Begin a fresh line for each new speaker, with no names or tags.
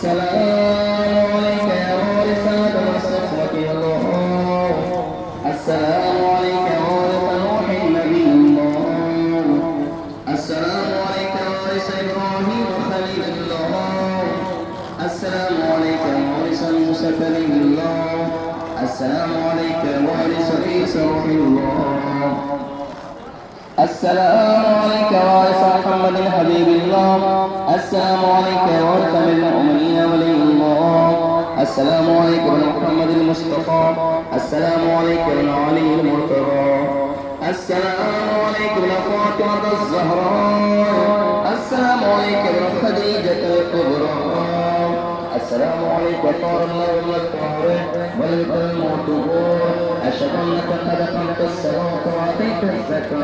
السلام عليك يا وارث آدم الصحوة الله. السلام عليك يا وارث نوح نبي الله. السلام عليك يا وارث إبراهيم خليل الله. السلام عليك يا وارث موسى كليم الله. السلام عليك يا وارث عيسى روح الله. السلام عليك يا وارث محمد حبيب الله. السلام عليك يا وارث المؤمنين ولي الله. السلام عليك يا محمد المصطفى. السلام عليك يا علي المرتضى. السلام عليك يا فاطمة الزهراء. السلام عليك يا خديجة الكبرى. السلام عليك يا طار الله والطارق والموت. أشهد أنك قد أقمت الصلاة وأعطيت الزكاة.